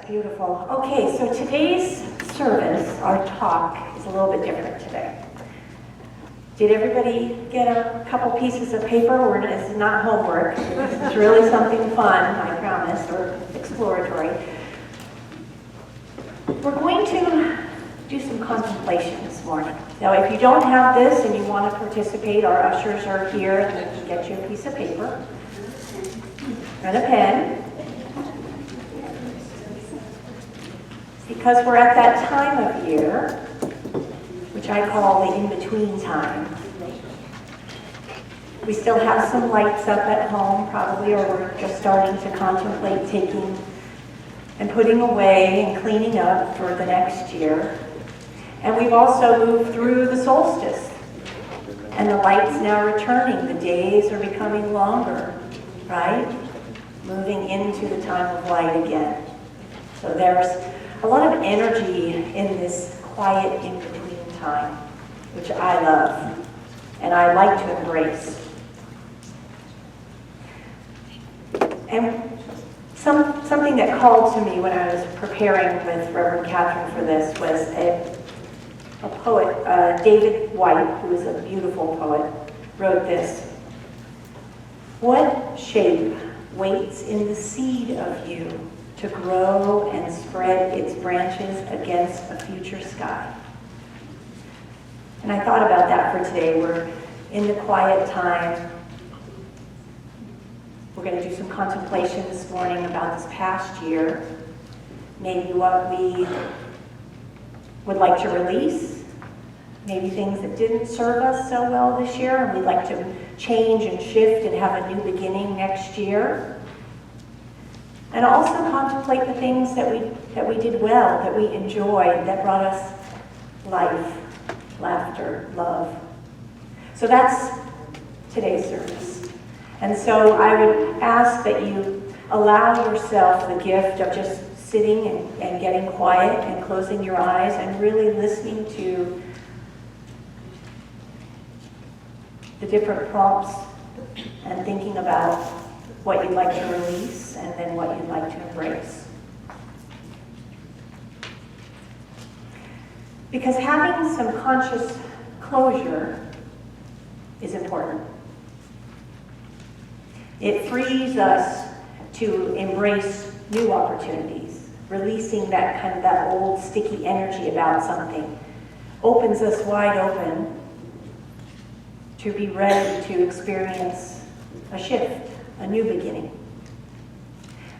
Beautiful. Okay, so today's service, our talk, is a little bit different today. Did everybody get a couple pieces of paper? This is not homework. It's really something fun, I promise, or exploratory. We're going to do some contemplation this morning. Now, if you don't have this and you want to participate, our ushers are here and they can get you a piece of paper and a pen. Because we're at that time of year, which I call the in-between time. We still have some lights up at home, probably, or we're just starting to contemplate taking and putting away and cleaning up for the next year. And we've also moved through the solstice. And the light's now returning. The days are becoming longer, right? Moving into the time of light again. So there's a lot of energy in this quiet in-between time, which I love and I like to embrace. And something that called to me when I was preparing with Reverend Catherine for this was a poet, David White, who is a beautiful poet, wrote this. What shape waits in the seed of you to grow and spread its branches against a future sky? And I thought about that for today. We're in the quiet time. We're going to do some contemplation this morning about this past year. Maybe what we would like to release. Maybe things that didn't serve us so well this year and we'd like to change and shift and have a new beginning next year. And also contemplate the things that we did well, that we enjoyed, that brought us life, laughter, love. So that's today's service. And so I would ask that you allow yourself the gift of just sitting and getting quiet and closing your eyes and really listening to the different prompts and thinking about what you'd like to release and then what you'd like to embrace. Because having some conscious closure is important. It frees us to embrace new opportunities, releasing that old sticky energy about something, opens us wide open to be ready to experience a shift, a new beginning.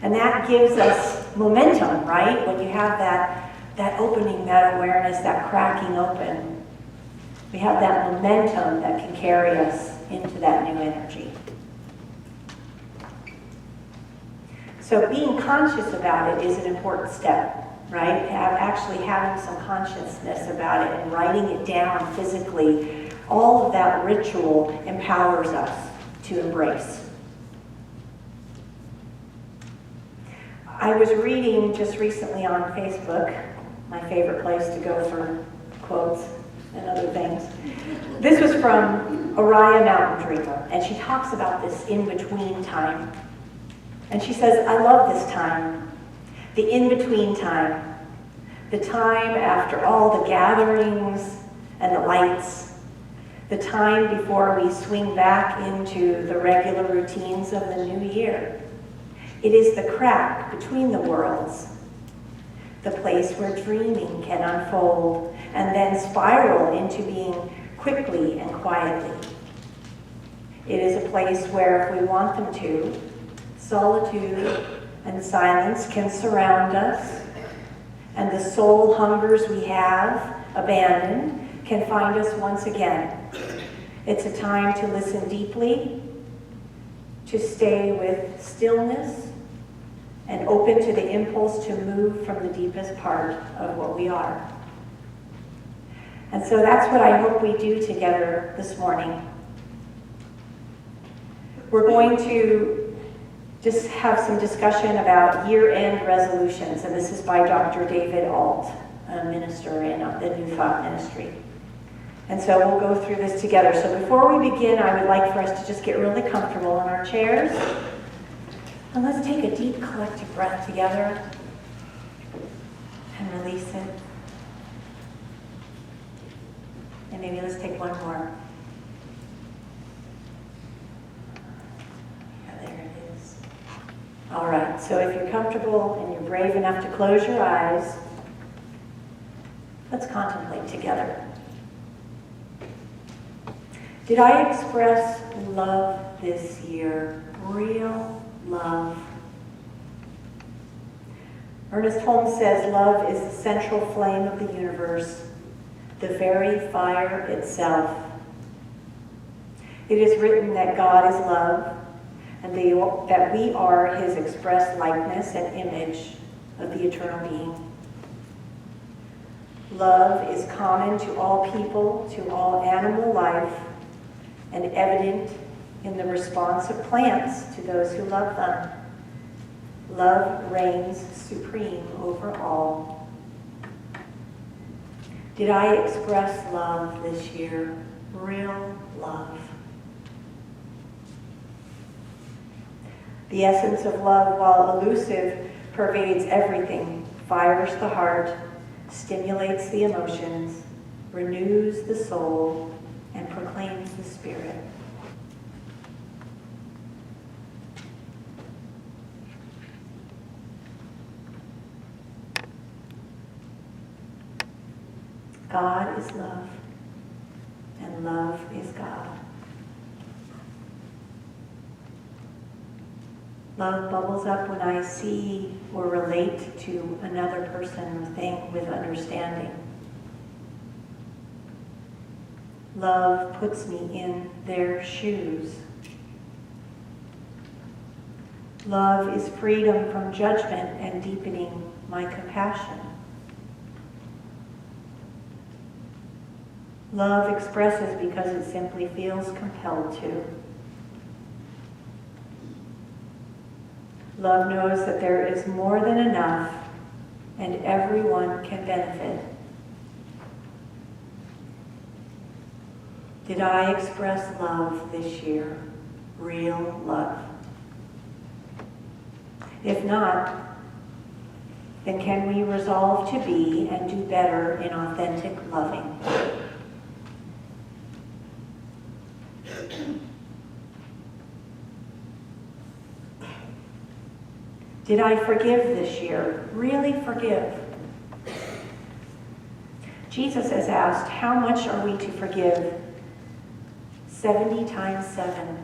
And that gives us momentum, right? When you have that opening, that awareness, that cracking open, we have that momentum that can carry us into that new energy. So being conscious about it is an important step, right? Actually having some consciousness about it and writing it down physically, all of that ritual empowers us to embrace. I was reading just recently on Facebook, my favorite place to go for quotes and other things. This was from Araya Mountain Dreamer, and she talks about this in-between time. And she says, I love this time, the in-between time, the time after all the gatherings and the lights, the time before we swing back into the regular routines of the new year. It is the crack between the worlds, the place where dreaming can unfold and then spiral into being quickly and quietly. It is a place where, if we want them to, solitude and silence can surround us, and the soul hungers we have abandoned can find us once again. It's a time to listen deeply, to stay with stillness, and open to the impulse to move from the deepest part of what we are. And so that's what I hope we do together this morning. We're going to just have some discussion about year-end resolutions, and this is by Dr. David Alt, a minister in the New Thought Ministry. And so we'll go through this together. So before we begin, I would like for us to just get really comfortable in our chairs. And let's take a deep collective breath together. and release it. And maybe let's take one more. Yeah, there it is. All right, so if you're comfortable and you're brave enough to close your eyes, let's contemplate together. Did I express love this year? Real love? Ernest Holmes says love is the central flame of the universe, the very fire itself. It is written that God is love, and that we are his express likeness and image of the eternal being. Love is common to all people, to all animal life, and evident in the response of plants to those who love them. Love reigns supreme over all. Did I express love this year? Real love. The essence of love, while elusive, pervades everything, fires the heart, stimulates the emotions, renews the soul, and proclaims the spirit. God is love, and love is God. Love bubbles up when I see or relate to another person or thing with understanding. Love puts me in their shoes. Love is freedom from judgment and deepening my compassion. Love expresses because it simply feels compelled to. Love knows that there is more than enough and everyone can benefit. Did I express love this year? Real love? If not, then can we resolve to be and do better in authentic loving? Did I forgive this year? Really forgive? Jesus has asked, how much are we to forgive? 70 times 7.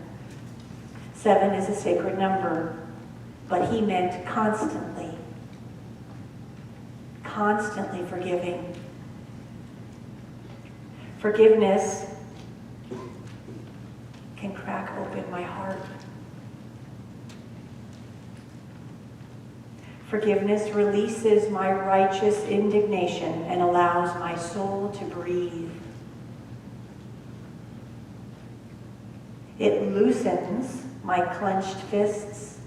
7 is a sacred number, but he meant constantly. Constantly forgiving. Forgiveness can crack open my heart. Forgiveness releases my righteous indignation and allows my soul to breathe. It loosens my clenched fists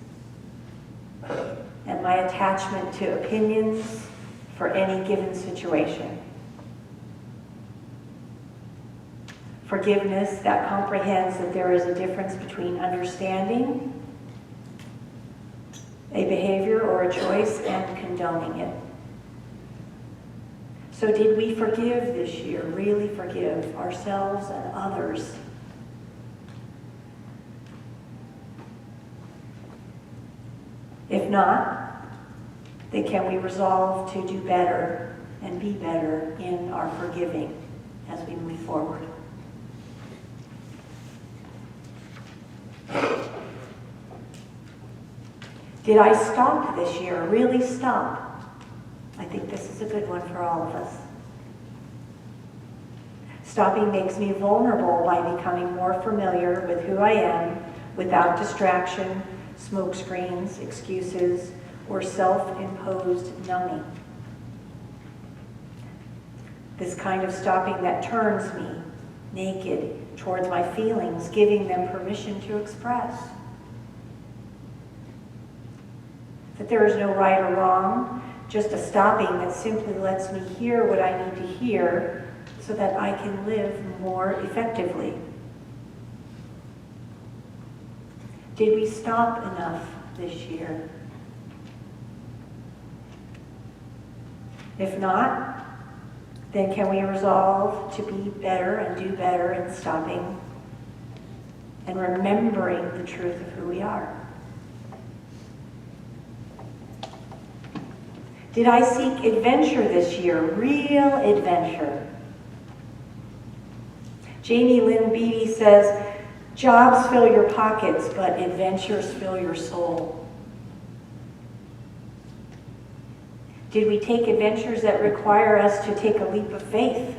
and my attachment to opinions for any given situation. Forgiveness that comprehends that there is a difference between understanding a behavior or a choice and condoning it. So did we forgive this year, really forgive ourselves and others? If not, then can we resolve to do better and be better in our forgiving as we move forward? Did I stop this year? Really stop? I think this is a good one for all of us. Stopping makes me vulnerable by becoming more familiar with who I am without distraction, smoke screens, excuses, or self-imposed numbing. This kind of stopping that turns me naked towards my feelings, giving them permission to express. That there is no right or wrong, just a stopping that simply lets me hear what I need to hear so that I can live more effectively. Did we stop enough this year? If not, then can we resolve to be better and do better in stopping and remembering the truth of who we are? Did I seek adventure this year? Real adventure. Jamie Lynn Beattie says, jobs fill your pockets, but adventures fill your soul. Did we take adventures that require us to take a leap of faith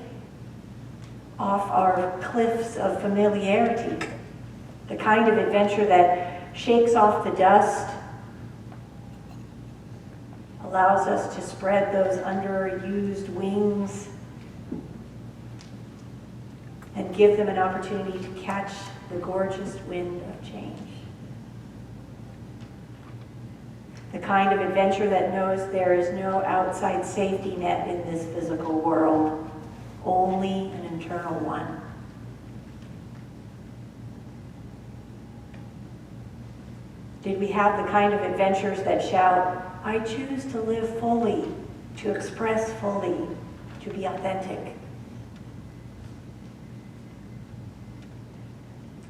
off our cliffs of familiarity? The kind of adventure that shakes off the dust, allows us to spread those underused wings and give them an opportunity to catch the gorgeous wind of change. The kind of adventure that knows there is no outside safety net in this physical world, only an internal one. Did we have the kind of adventures that shout, I choose to live fully, to express fully, to be authentic?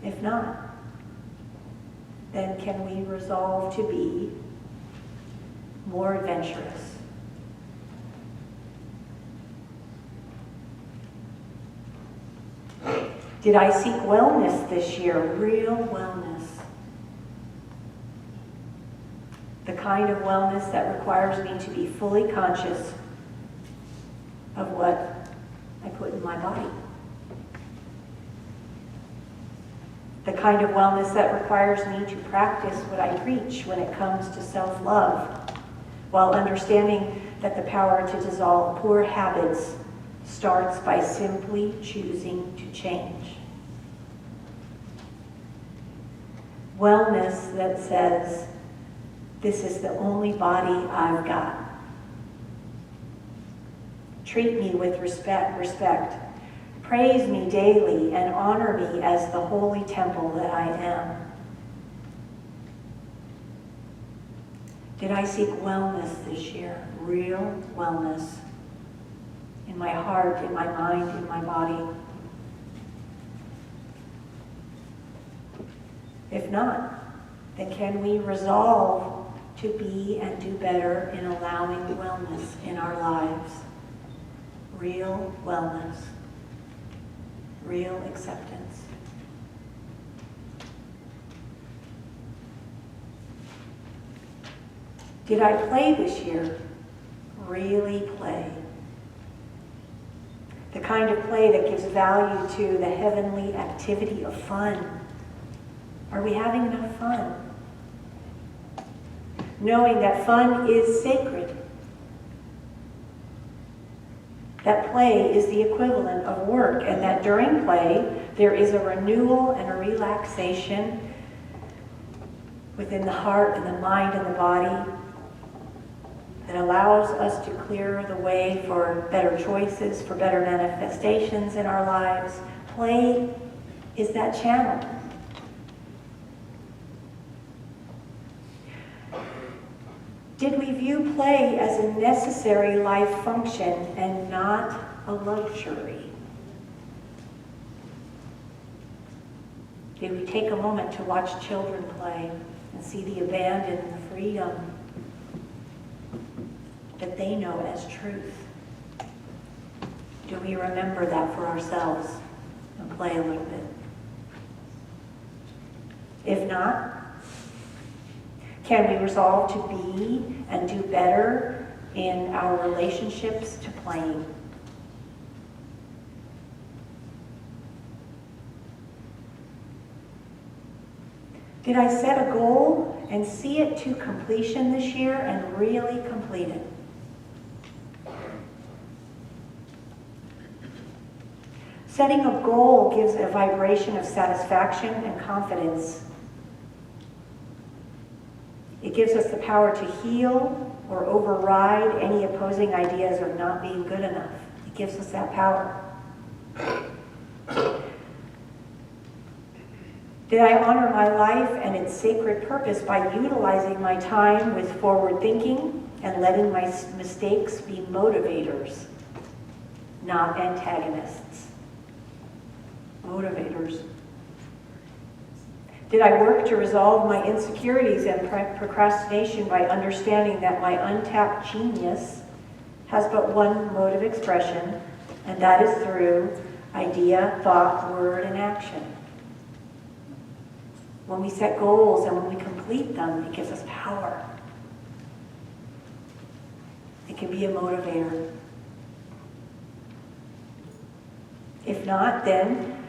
If not, then can we resolve to be more adventurous? Did I seek wellness this year? Real wellness. The kind of wellness that requires me to be fully conscious of what I put in my body. The kind of wellness that requires me to practice what I preach when it comes to self-love, while understanding that the power to dissolve poor habits starts by simply choosing to change. Wellness that says, this is the only body I've got. Treat me with respect. Praise me daily and honor me as the holy temple that I am. Did I seek wellness this year? Real wellness in my heart, in my mind, in my body? If not, then can we resolve to be and do better in allowing wellness in our lives? Real wellness. Real acceptance. Did I play this year? Really play. The kind of play that gives value to the heavenly activity of fun. Are we having enough fun? Knowing that fun is sacred. That play is the equivalent of work, and that during play, there is a renewal and a relaxation within the heart and the mind and the body that allows us to clear the way for better choices, for better manifestations in our lives. Play is that channel. Did we view play as a necessary life function and not a luxury? Did we take a moment to watch children play and see the abandon and the freedom that they know as truth? Do we remember that for ourselves and play a little bit? If not, can we resolve to be and do better in our relationships to playing? Did I set a goal and see it to completion this year and really complete it? Setting a goal gives a vibration of satisfaction and confidence. It gives us the power to heal or override any opposing ideas of not being good enough. It gives us that power. Did I honor my life and its sacred purpose by utilizing my time with forward thinking, and letting my mistakes be motivators, not antagonists. Motivators. Did I work to resolve my insecurities and procrastination by understanding that my untapped genius has but one mode of expression, and that is through idea, thought, word, and action? When we set goals and when we complete them, it gives us power. It can be a motivator. If not, then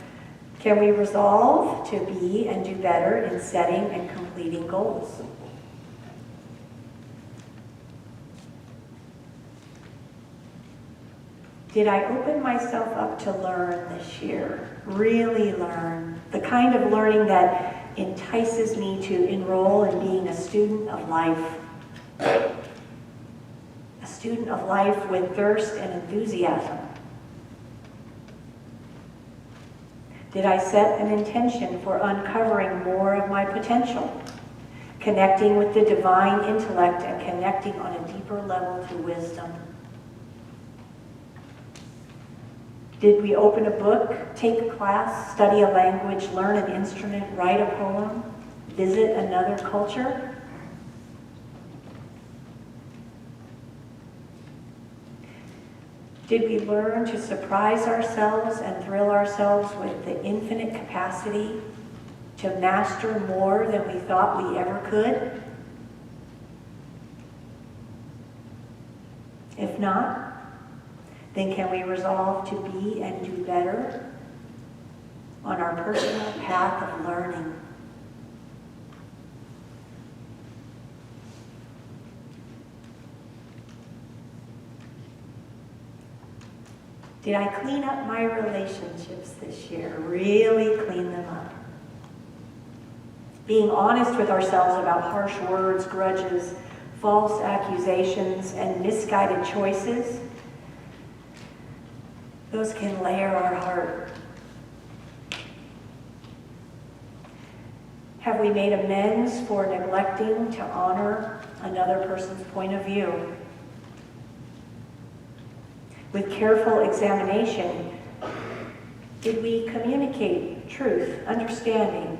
can we resolve to be and do better in setting and completing goals? Did I open myself up to learn this year? Really learn. The kind of learning that entices me to enroll in being a student of life. A student of life with thirst and enthusiasm. Did I set an intention for uncovering more of my potential, connecting with the divine intellect and connecting on a deeper level to wisdom? Did we open a book, take a class, study a language, learn an instrument, write a poem, visit another culture? Did we learn to surprise ourselves and thrill ourselves with the infinite capacity to master more than we thought we ever could? If not, then can we resolve to be and do better on our personal path of learning? Did I clean up my relationships this year? Really clean them up. Being honest with ourselves about harsh words, grudges, false accusations, and misguided choices, those can layer our heart. Have we made amends for neglecting to honor another person's point of view? With careful examination, did we communicate truth, understanding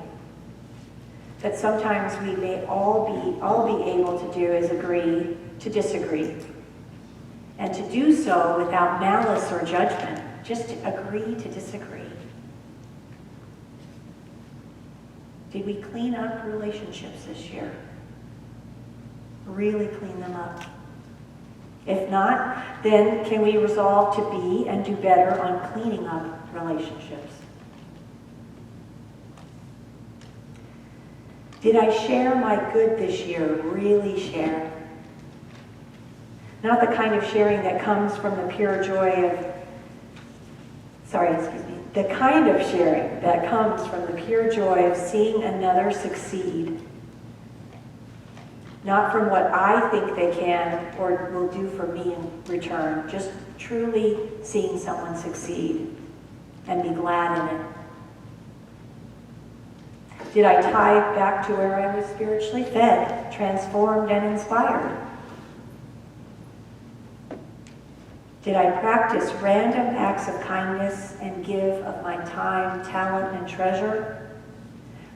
that sometimes we may all be able to do is agree to disagree, and to do so without malice or judgment, just to agree to disagree? Did we clean up relationships this year? Really clean them up? If not, then can we resolve to be and do better on cleaning up relationships? Did I share my good this year? Really share? Not the kind of sharing that comes from the pure joy of, the kind of sharing that comes from the pure joy of seeing another succeed. Not from what I think they can or will do for me in return. Just truly seeing someone succeed and be glad in it. Did I tie back to where I was spiritually fed, transformed, and inspired? Did I practice random acts of kindness and give of my time, talent, and treasure?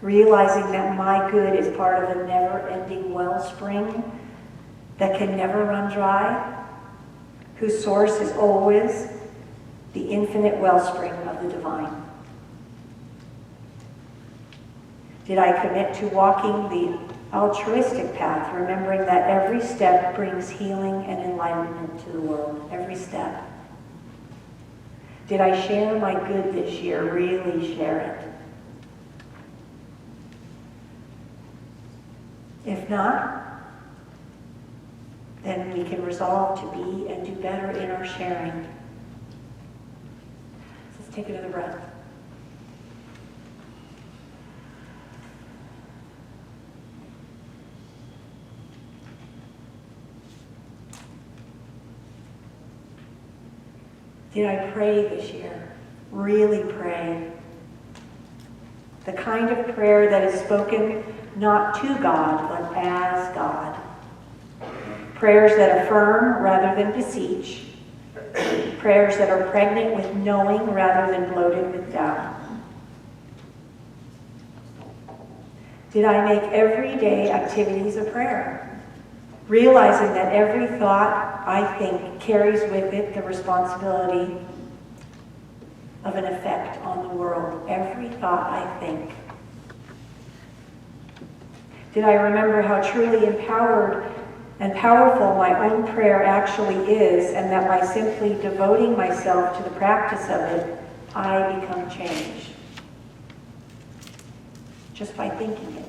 Realizing that my good is part of a never-ending wellspring that can never run dry, whose source is always the infinite wellspring of the divine. Did I commit to walking the altruistic path, remembering that every step brings healing and enlightenment to the world? Every step. Did I share my good this year? Really share it? If not, then we can resolve to be and do better in our sharing. So let's take another breath. Did I pray this year? Really pray? The kind of prayer that is spoken not to God, but as God. prayers that affirm rather than beseech, prayers that are pregnant with knowing rather than bloated with doubt. Did I make everyday activities a prayer, realizing that every thought I think carries with it the responsibility of an effect on the world? Every thought I think. Did I remember how truly empowered and powerful my own prayer actually is, and that by simply devoting myself to the practice of it, I become changed? Just by thinking it.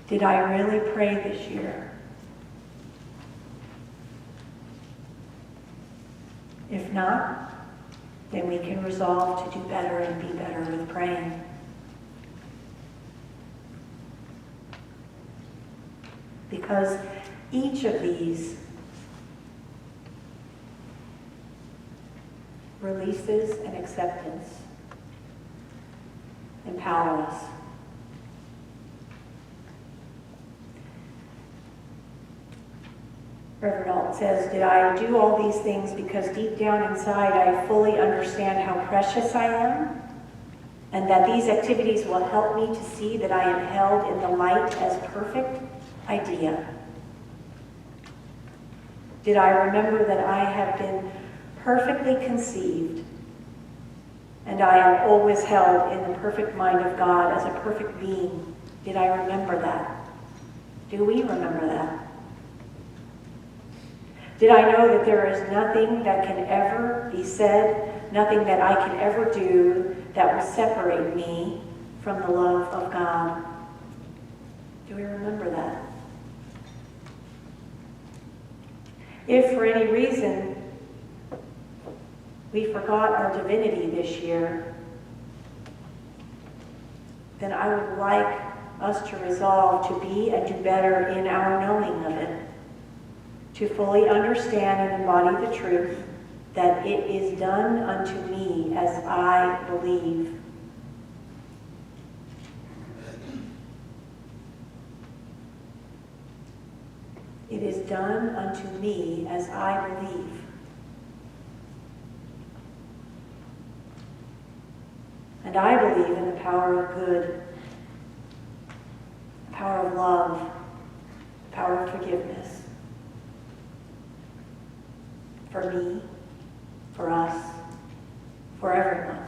Did I really pray this year? If not, then we can resolve to do better and be better with praying. Because each of these releases and acceptance empower us. Reverend Alt says, did I do all these things because deep down inside I fully understand how precious I am, and that these activities will help me to see that I am held in the light as perfect idea? Did I remember that I have been perfectly conceived, and I am always held in the perfect mind of God as a perfect being? Did I remember that? Do we remember that? Did I know that there is nothing that can ever be said, nothing that I can ever do that will separate me from the love of God? Do we remember that? If for any reason we forgot our divinity this year, then I would like us to resolve to be and do better in our knowing of it, to fully understand and embody the truth that it is done unto me as I believe. It is done unto me as I believe. And I believe in the power of good, the power of love, the power of forgiveness. For me, for us, for everyone.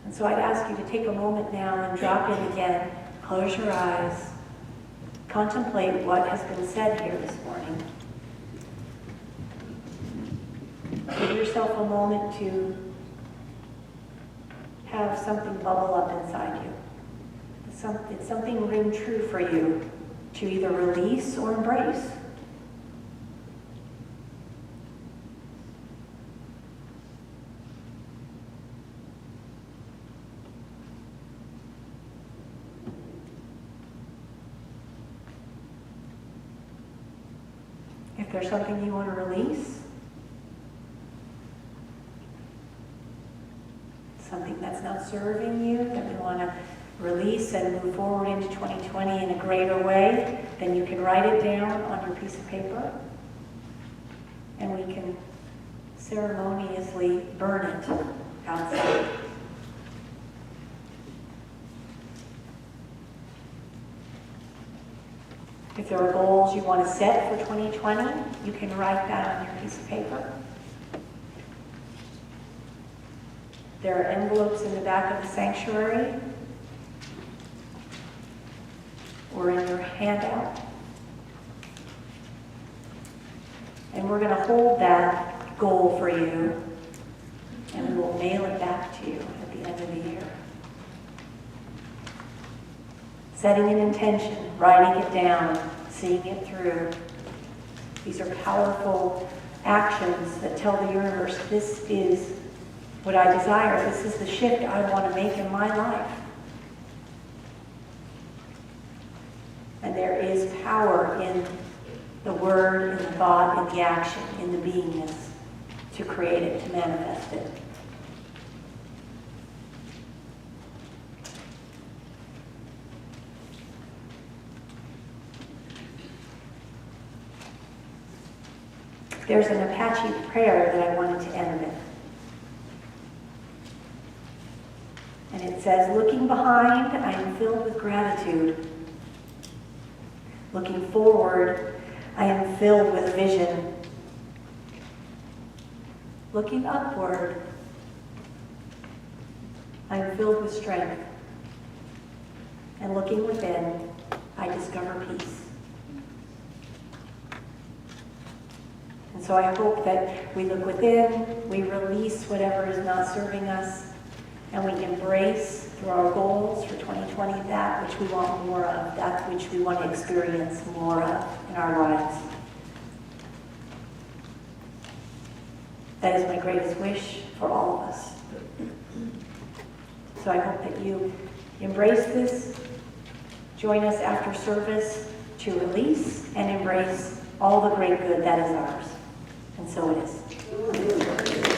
And so I'd ask you to take a moment now and drop in again. Close your eyes. Contemplate what has been said here this morning. Give yourself a moment to have something bubble up inside you. It's something ring true for you to either release or embrace. If there's something you want to release, something that's not serving you, that we want to release and move forward into 2020 in a greater way, then you can write it down on your piece of paper, and we can ceremoniously burn it outside. If there are goals you want to set for 2020, you can write that on your piece of paper. There are envelopes in the back of the sanctuary or in your handout. And we're going to hold that goal for you, and we will mail it back to you at the end of the year. Setting an intention, writing it down, seeing it through. These are powerful actions that tell the universe, this is what I desire. This is the shift I want to make in my life. And there is power in the word, in the thought, in the action, in the beingness to create it, to manifest it. There's an Apache prayer that I wanted to end with. And it says, looking behind, I am filled with gratitude. Looking forward, I am filled with vision. Looking upward, I am filled with strength. And looking within, I discover peace. And so I hope that we look within, we release whatever is not serving us, and we embrace through our goals for 2020 that which we want more of, that which we want to experience more of in our lives. That is my greatest wish for all of us. So I hope that you embrace this, join us after service to release and embrace all the great good that is ours. And so it is.